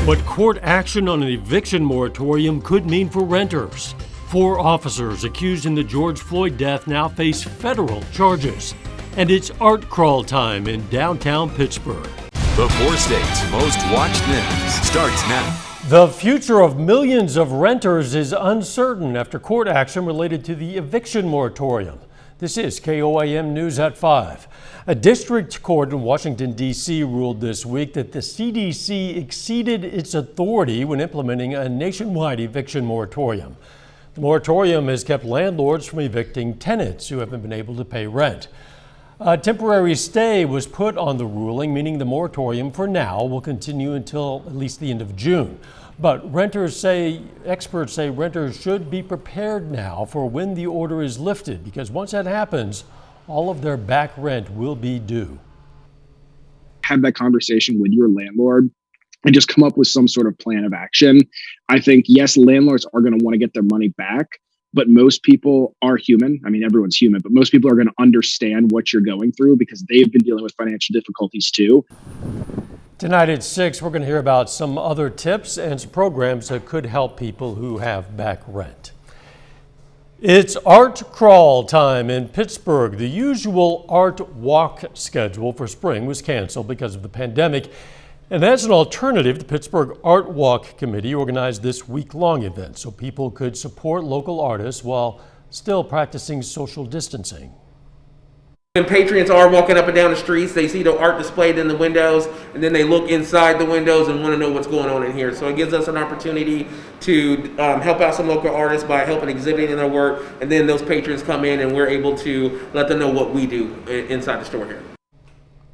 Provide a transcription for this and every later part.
What court action on an eviction moratorium could mean for renters. 4 officers accused in the George Floyd death now face federal charges. And it's art crawl time in downtown Pittsburgh. The 4 states' most watched news starts now. The future of millions of renters is uncertain after court action related to the eviction moratorium. This is KOAM News at 5. A district court in Washington, D.C. ruled this week that the CDC exceeded its authority when implementing a nationwide eviction moratorium. The moratorium has kept landlords from evicting tenants who haven't been able to pay rent. A temporary stay was put on the ruling, meaning the moratorium for now will continue until at least the end of June. But experts say renters should be prepared now for when the order is lifted, because once that happens, all of their back rent will be due. Have that conversation with your landlord and just come up with some sort of plan of action. I think, yes, landlords are going to want to get their money back, but most people are human. I mean, everyone's human, but most people are going to understand what you're going through because they've been dealing with financial difficulties too. Tonight at 6, we're going to hear about some other tips and some programs that could help people who have back rent. It's art crawl time in Pittsburgh. The usual art walk schedule for spring was canceled because of the pandemic. And as an alternative, the Pittsburgh Art Walk Committee organized this week-long event so people could support local artists while still practicing social distancing. When patrons are walking up and down the streets, they see the art displayed in the windows, and then they look inside the windows and want to know what's going on in here. So it gives us an opportunity to help out some local artists by helping exhibiting their work, and then those patrons come in and we're able to let them know what we do inside the store here.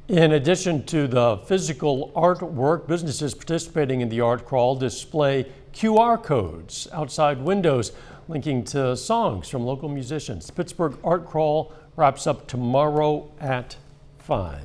In addition to the physical artwork, businesses participating in the art crawl display QR codes outside windows linking to songs from local musicians. The Pittsburgh Art Crawl wraps up tomorrow at 5.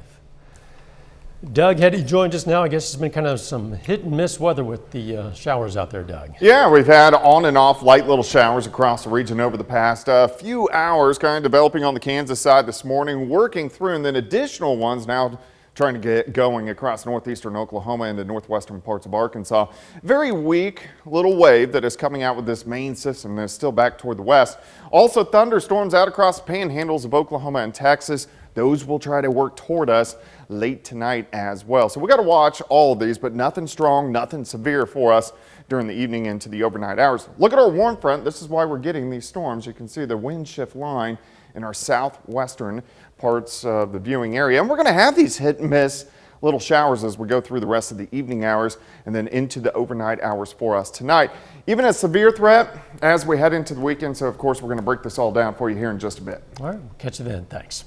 Doug Heady joined us now. I guess it's been kind of some hit and miss weather with the showers out there, Doug. Yeah, we've had on and off light little showers across the region over the past few hours, kind of developing on the Kansas side this morning, working through, and then additional ones now trying to get going across northeastern Oklahoma and the northwestern parts of Arkansas. Very weak little wave that is coming out with this main system that is still back toward the west. Also thunderstorms out across the panhandles of Oklahoma and Texas. Those will try to work toward us late tonight as well. So we got to watch all of these, but nothing strong, nothing severe for us during the evening into the overnight hours. Look at our warm front. This is why we're getting these storms. You can see the wind shift line in our southwestern parts of the viewing area. And we're going to have these hit and miss little showers as we go through the rest of the evening hours and then into the overnight hours for us tonight. Even a severe threat as we head into the weekend. So, of course, we're going to break this all down for you here in just a bit. All right, we'll catch you then. Thanks.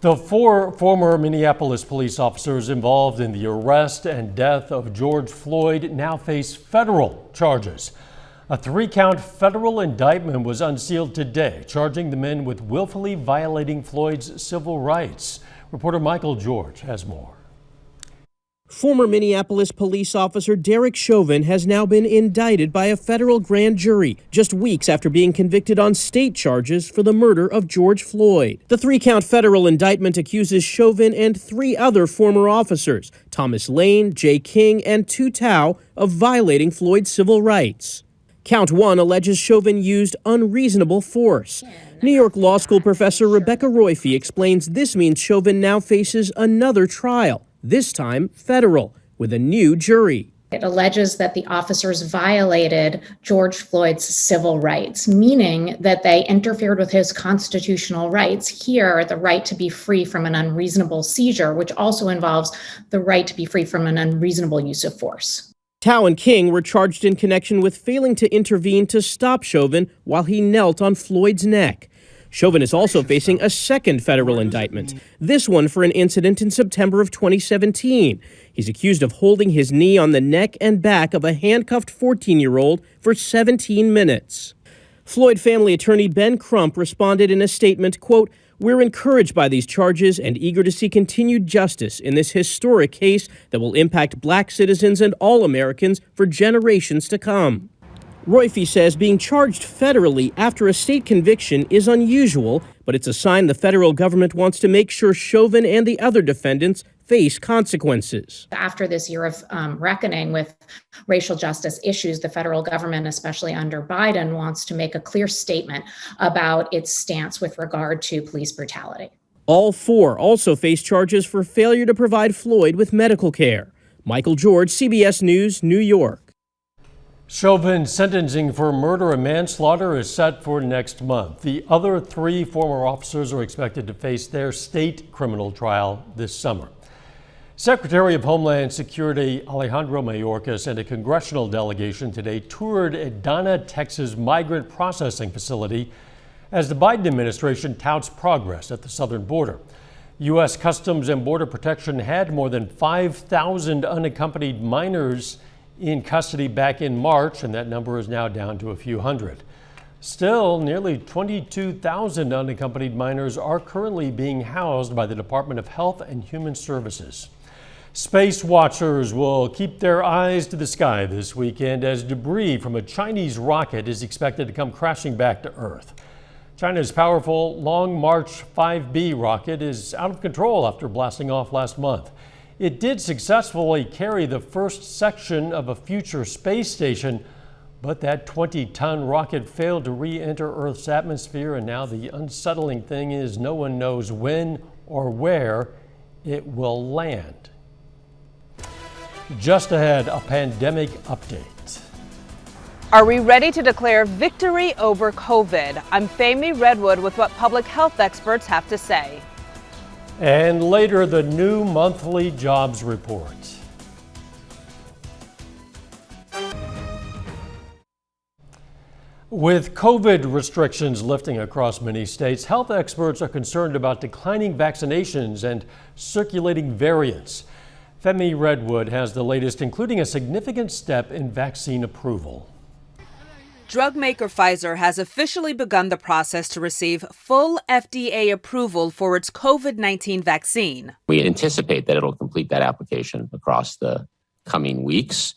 The 4 former Minneapolis police officers involved in the arrest and death of George Floyd now face federal charges. A 3-count federal indictment was unsealed today, charging the men with willfully violating Floyd's civil rights. Reporter Michael George has more. Former Minneapolis police officer Derek Chauvin has now been indicted by a federal grand jury just weeks after being convicted on state charges for the murder of George Floyd. The 3-count federal indictment accuses Chauvin and 3 other former officers, Thomas Lane, Jay King, and Tu Tao, of violating Floyd's civil rights. Count 1 alleges Chauvin used unreasonable force. New York Law School professor Rebecca ROIPHE explains this means Chauvin now faces another trial, this time federal, with a new jury. It alleges that the officers violated George Floyd's civil rights, meaning that they interfered with his constitutional rights. Here, the right to be free from an unreasonable seizure, which also involves the right to be free from an unreasonable use of force. Tao and King were charged in connection with failing to intervene to stop Chauvin while he knelt on Floyd's neck. Chauvin is also facing a second federal indictment, this one for an incident in September of 2017. He's accused of holding his knee on the neck and back of a handcuffed 14-year-old for 17 minutes. Floyd family attorney Ben Crump responded in a statement, quote, "We're encouraged by these charges and eager to see continued justice in this historic case that will impact black citizens and all Americans for generations to come." ROIPHE says being charged federally after a state conviction is unusual, but it's a sign the federal government wants to make sure Chauvin and the other defendants face consequences. After this year of reckoning with racial justice issues, the federal government, especially under Biden, wants to make a clear statement about its stance with regard to police brutality. All four also face charges for failure to provide Floyd with medical care. Michael George, CBS News, New York. Chauvin's sentencing for murder and manslaughter is set for next month. The other three former officers are expected to face their state criminal trial this summer. Secretary of Homeland Security Alejandro Mayorkas and a congressional delegation today toured Adana, Texas migrant processing facility as the Biden administration touts progress at the southern border. U.S. Customs and Border Protection had more than 5,000 unaccompanied minors in custody back in March, and that number is now down to a few hundred. Still, nearly 22,000 unaccompanied minors are currently being housed by the Department of Health and Human Services. Space watchers will keep their eyes to the sky this weekend as debris from a Chinese rocket is expected to come crashing back to Earth. China's powerful Long March 5B rocket is out of control after blasting off last month. It did successfully carry the first section of a future space station, but that 20-ton rocket failed to re-enter Earth's atmosphere, and now the unsettling thing is no one knows when or where it will land. Just ahead, a pandemic update. Are we ready to declare victory over COVID? I'm FEMI Redwood with what public health experts have to say. And later, the new monthly jobs report. With COVID restrictions lifting across many states, health experts are concerned about declining vaccinations and circulating variants. FEMI Redwood has the latest, including a significant step in vaccine approval. Drug maker Pfizer has officially begun the process to receive full FDA approval for its COVID-19 vaccine. We anticipate that it'll complete that application across the coming weeks.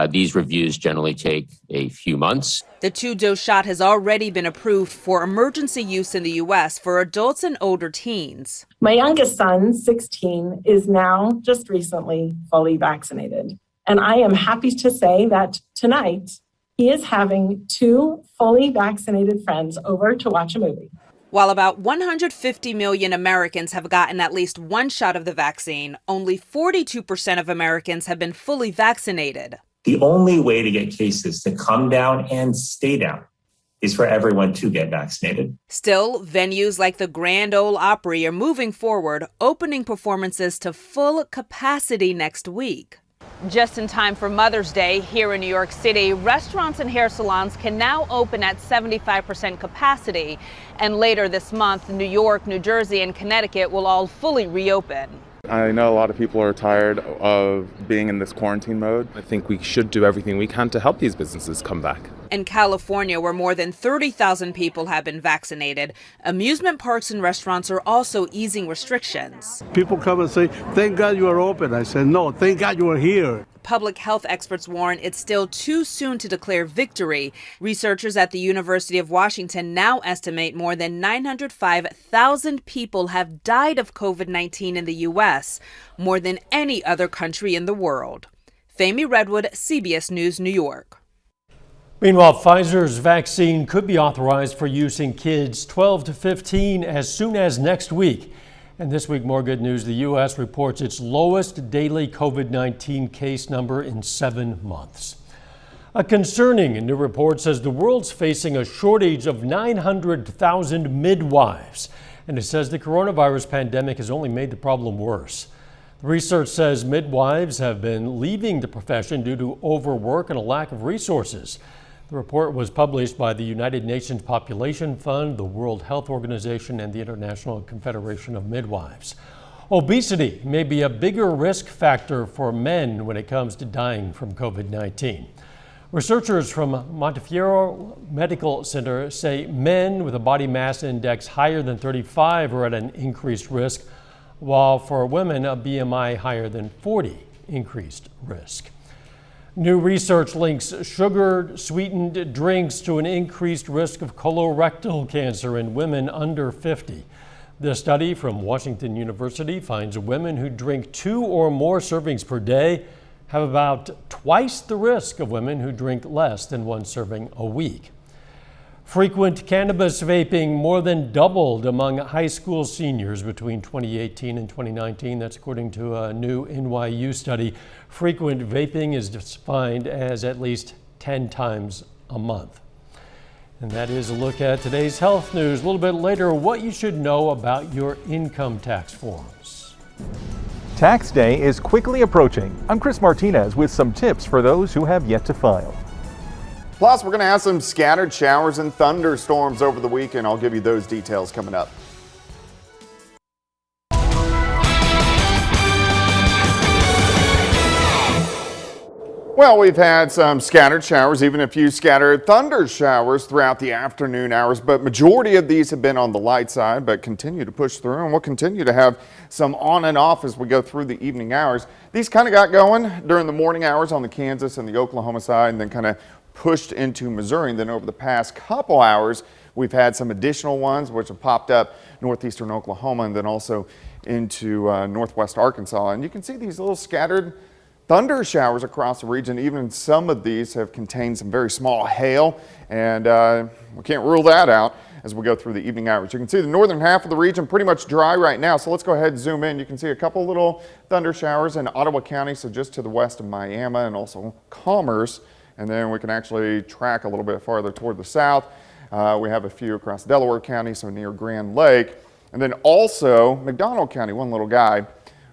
These reviews generally take a few months. The 2-dose shot has already been approved for emergency use in the U.S. for adults and older teens. My youngest son, 16, is now just recently fully vaccinated. And I am happy to say that tonight, he is having 2 fully vaccinated friends over to watch a movie. While about 150 million Americans have gotten at least one shot of the vaccine, only 42% of Americans have been fully vaccinated. The only way to get cases to come down and stay down is for everyone to get vaccinated. Still, venues like the Grand Ole Opry are moving forward, opening performances to full capacity next week. Just in time for Mother's Day here in New York City, restaurants and hair salons can now open at 75% capacity. And later this month, New York, New Jersey, and Connecticut will all fully reopen. I know a lot of people are tired of being in this quarantine mode. I think we should do everything we can to help these businesses come back. In California, where more than 30,000 people have been vaccinated, amusement parks and restaurants are also easing restrictions. People come and say, thank God you are open. I said, no, thank God you are here. Public health experts warn it's still too soon to declare victory. Researchers at the University of Washington now estimate more than 905,000 people have died of COVID-19 in the U.S., more than any other country in the world. FEMI Redwood, CBS News, New York. Meanwhile, Pfizer's vaccine could be authorized for use in kids 12 to 15 as soon as next week. And this week, more good news. The U.S. reports its lowest daily COVID-19 case number in 7 months. A concerning new report says the world's facing a shortage of 900,000 midwives. And it says the coronavirus pandemic has only made the problem worse. The research says midwives have been leaving the profession due to overwork and a lack of resources. The report was published by the United Nations Population Fund, the World Health Organization, and the International Confederation of Midwives. Obesity may be a bigger risk factor for men when it comes to dying from COVID-19. Researchers from Montefiore Medical Center say men with a body mass index higher than 35 are at an increased risk, while for women a BMI higher than 40 increased risk. New research links sugar-sweetened drinks to an increased risk of colorectal cancer in women under 50. The study from Washington University finds women who drink 2 or more servings per day have about twice the risk of women who drink less than 1 serving a week. Frequent cannabis vaping more than doubled among high school seniors between 2018 and 2019. That's according to a new NYU study. Frequent vaping is defined as at least 10 times a month. And that is a look at today's health news. A little bit later, what you should know about your income tax forms. Tax day is quickly approaching. I'm Chris Martinez with some tips for those who have yet to file. Plus, we're going to have some scattered showers and thunderstorms over the weekend. I'll give you those details coming up. Well, we've had some scattered showers, even a few scattered thunder showers throughout the afternoon hours, but majority of these have been on the light side, but continue to push through, and we'll continue to have some on and off as we go through the evening hours. These kind of got going during the morning hours on the Kansas and the Oklahoma side, and then kind of pushed into Missouri. And then over the past couple hours, we've had some additional ones which have popped up northeastern Oklahoma and then also into northwest Arkansas. And you can see these little scattered thunder showers across the region. Even some of these have contained some very small hail, and we can't rule that out as we go through the evening hours. You can see the northern half of the region pretty much dry right now, so let's go ahead and zoom in. You can see a couple little thunder showers in Ottawa County, so just to the west of Miami and also Commerce, and then we can actually track a little bit farther toward the south. We have a few across Delaware County, so near Grand Lake, and then also McDonald County, one little guy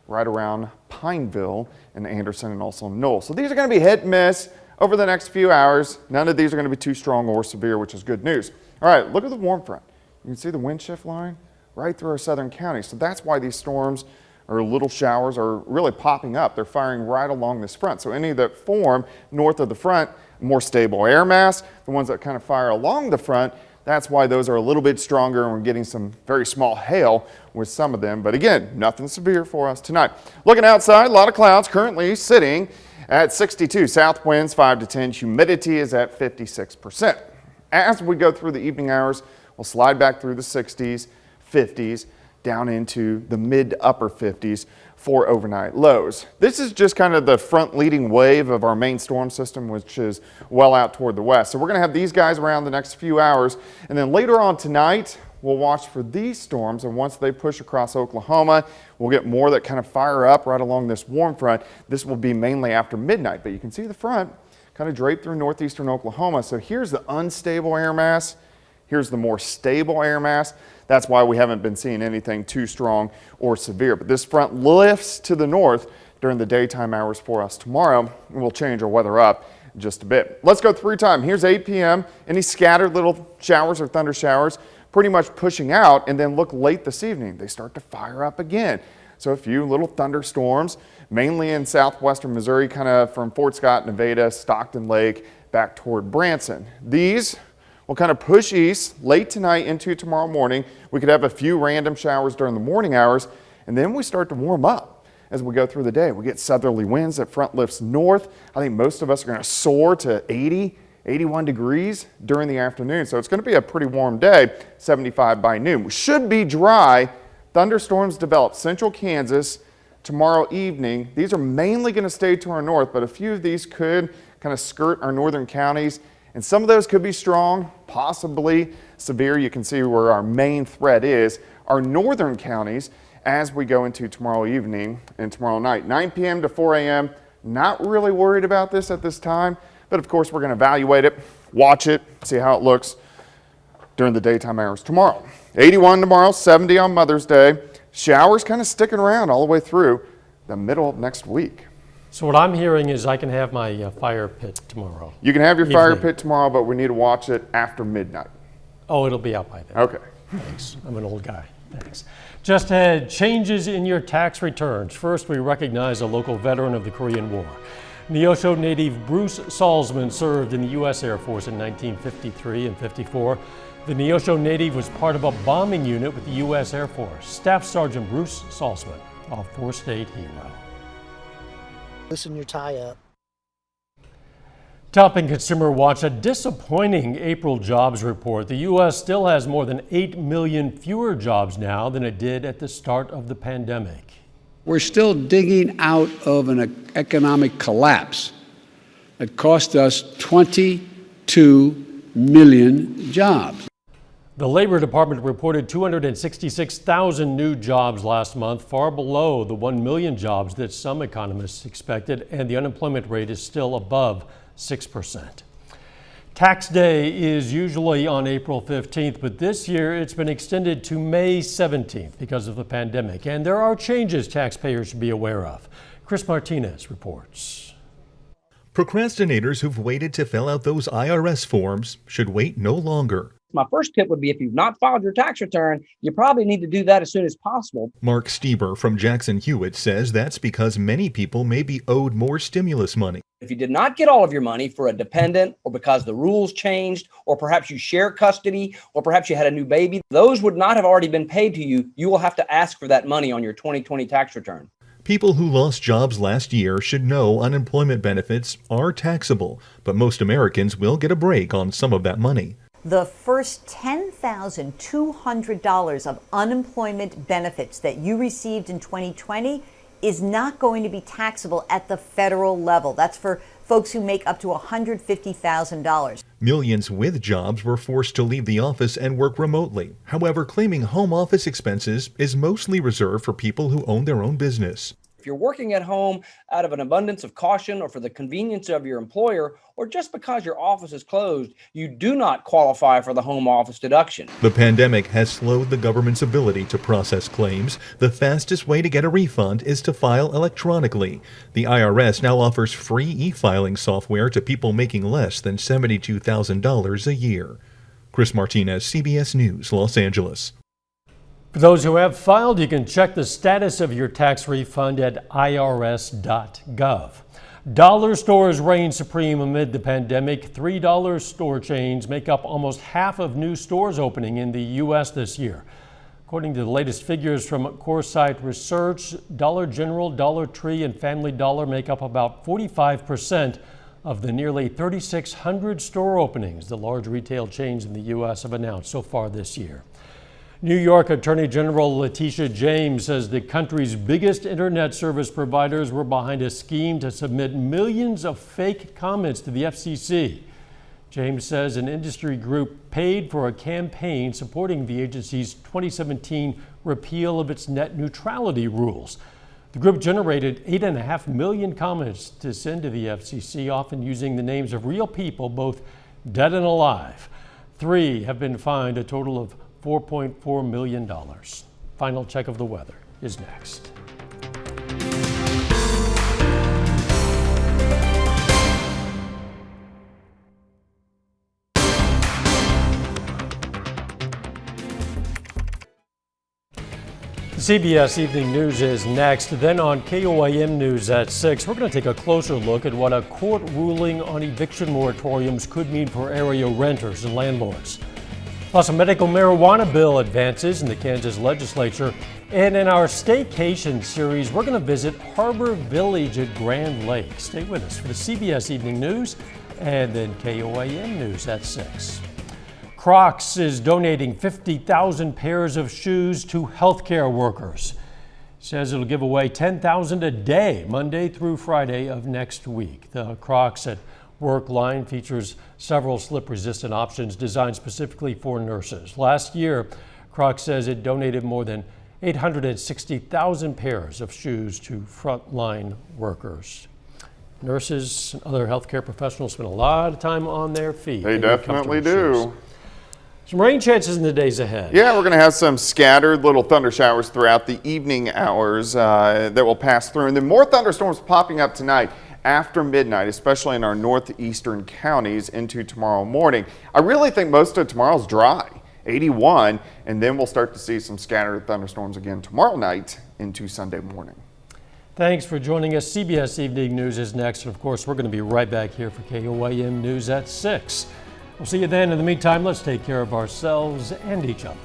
right around Pineville and Anderson and also Knoll. So these are going to be hit and miss over the next few hours. None of these are going to be too strong or severe, which is good news. All right, look at the warm front. You can see the wind shift line right through our southern county. So that's why these storms or little showers are really popping up. They're firing right along this front. So any that form north of the front, more stable air mass. The ones that kind of fire along the front, that's why those are a little bit stronger, and we're getting some very small hail with some of them. But again, nothing severe for us tonight. Looking outside, a lot of clouds currently sitting at 62. South winds 5 to 10. Humidity is at 56%. As we go through the evening hours, we'll slide back through the 60s, 50s, down into the mid to upper 50s for overnight lows. This is just kind of the front leading wave of our main storm system, which is well out toward the west. So we're going to have these guys around the next few hours, and then later on tonight we'll watch for these storms, and once they push across Oklahoma, we'll get more that kind of fire up right along this warm front. This will be mainly after midnight, but you can see the front kind of draped through northeastern Oklahoma. So here's the unstable air mass. Here's the more stable air mass. That's why we haven't been seeing anything too strong or severe. But this front lifts to the north during the daytime hours for us tomorrow, and we'll change our weather up in just a bit. Let's go through time. Here's 8 p.m. Any scattered little showers or thunder showers pretty much pushing out, and then look late this evening. They start to fire up again. So a few little thunderstorms, mainly in southwestern Missouri, kind of from Fort Scott, Nevada, Stockton Lake, back toward Branson. These will kind of push east late tonight into tomorrow morning. We could have a few random showers during the morning hours, and then we start to warm up as we go through the day. We get southerly winds, that front lifts north. I think most of us are going to soar to 80, 81 degrees during the afternoon. So it's going to be a pretty warm day, 75 by noon. We should be dry. Thunderstorms develop central Kansas tomorrow evening. These are mainly going to stay to our north, but a few of these could kind of skirt our northern counties. And some of those could be strong, possibly severe. You can see where our main threat is. Our northern counties, as we go into tomorrow evening and tomorrow night, 9 p.m. to 4 a.m., not really worried about this at this time, but of course we're going to evaluate it, watch it, see how it looks during the daytime hours tomorrow. 81 tomorrow, 70 on Mother's Day. Showers kind of sticking around all the way through the middle of next week. So what I'm hearing is I can have my fire pit tomorrow. You can have your fire pit tomorrow, but we need to watch it after midnight. Oh, it'll be out by then. Okay. Thanks. I'm an old guy. Thanks. Just had changes in your tax returns. First, we recognize a local veteran of the Korean War. Neosho native Bruce Salzman served in the U.S. Air Force in 1953 and 54. The Neosho native was part of a bombing unit with the U.S. Air Force. Staff Sergeant Bruce Salzman, a four-state hero. Loosen your tie up. Topping Consumer Watch, a disappointing April jobs report. The U.S. still has more than 8 million fewer jobs now than it did at the start of the pandemic. We're still digging out of an economic collapse that cost us 22 million jobs. The Labor Department reported 266,000 new jobs last month, far below the 1 million jobs that some economists expected, and the unemployment rate is still above 6%. Tax day is usually on April 15th, but this year it's been extended to May 17th because of the pandemic, and there are changes taxpayers should be aware of. Chris Martinez reports. Procrastinators who've waited to fill out those IRS forms should wait no longer. My first tip would be if you've not filed your tax return, you probably need to do that as soon as possible. Mark Stieber from Jackson Hewitt says that's because many people may be owed more stimulus money. If you did not get all of your money for a dependent, or because the rules changed, or perhaps you share custody, or perhaps you had a new baby, those would not have already been paid to you. You will have to ask for that money on your 2020 tax return. People who lost jobs last year should know unemployment benefits are taxable, but most Americans will get a break on some of that money. The first $10,200 of unemployment benefits that you received in 2020 is not going to be taxable at the federal level. That's for folks who make up to $150,000. Millions with jobs were forced to leave the office and work remotely. However, claiming home office expenses is mostly reserved for people who own their own business. If you're working at home out of an abundance of caution or for the convenience of your employer, or just because your office is closed, you do not qualify for the home office deduction. The pandemic has slowed the government's ability to process claims. The fastest way to get a refund is to file electronically. The IRS now offers free e-filing software to people making less than $72,000 a year. Chris Martinez, CBS News, Los Angeles. For those who have filed, you can check the status of your tax refund at irs.gov. Dollar stores reign supreme amid the pandemic. $3 store chains make up almost half of new stores opening in the U.S. this year. According to the latest figures from Coresight Research, Dollar General, Dollar Tree, and Family Dollar make up about 45% of the nearly 3,600 store openings the large retail chains in the U.S. have announced so far this year. New York Attorney General Letitia James says the country's biggest internet service providers were behind a scheme to submit millions of fake comments to the FCC. James says an industry group paid for a campaign supporting the agency's 2017 repeal of its net neutrality rules. The group generated 8.5 million comments to send to the FCC, often using the names of real people, both dead and alive. 3 have been fined a total of $4.4 million. Final check of the weather is next. CBS Evening News is next. Then on KOAM News at 6, we're going to take a closer look at what a court ruling on eviction moratoriums could mean for area renters and landlords. Plus, a medical marijuana bill advances in the Kansas legislature. And in our staycation series, we're going to visit Harbor Village at Grand Lake. Stay with us for the CBS Evening News and then KOAM News at 6. Crocs is donating 50,000 pairs of shoes to healthcare workers. Says it'll give away 10,000 a day, Monday through Friday of next week. The Crocs at Work line features several slip-resistant options designed specifically for nurses. Last year, Crocs says it donated more than 860,000 pairs of shoes to frontline workers. Nurses and other healthcare professionals spend a lot of time on their feet. They definitely do. Shoes. Some rain chances in the days ahead. Yeah, we're going to have some scattered little thunder showers throughout the evening hours that will pass through. And then more thunderstorms popping up tonight after midnight, especially in our northeastern counties into tomorrow morning. I really think most of tomorrow's dry, 81, and then we'll start to see some scattered thunderstorms again tomorrow night into Sunday morning. Thanks for joining us. CBS Evening News is next. And of course, we're going to be right back here for KOAM News at 6. We'll see you then. In the meantime, let's take care of ourselves and each other.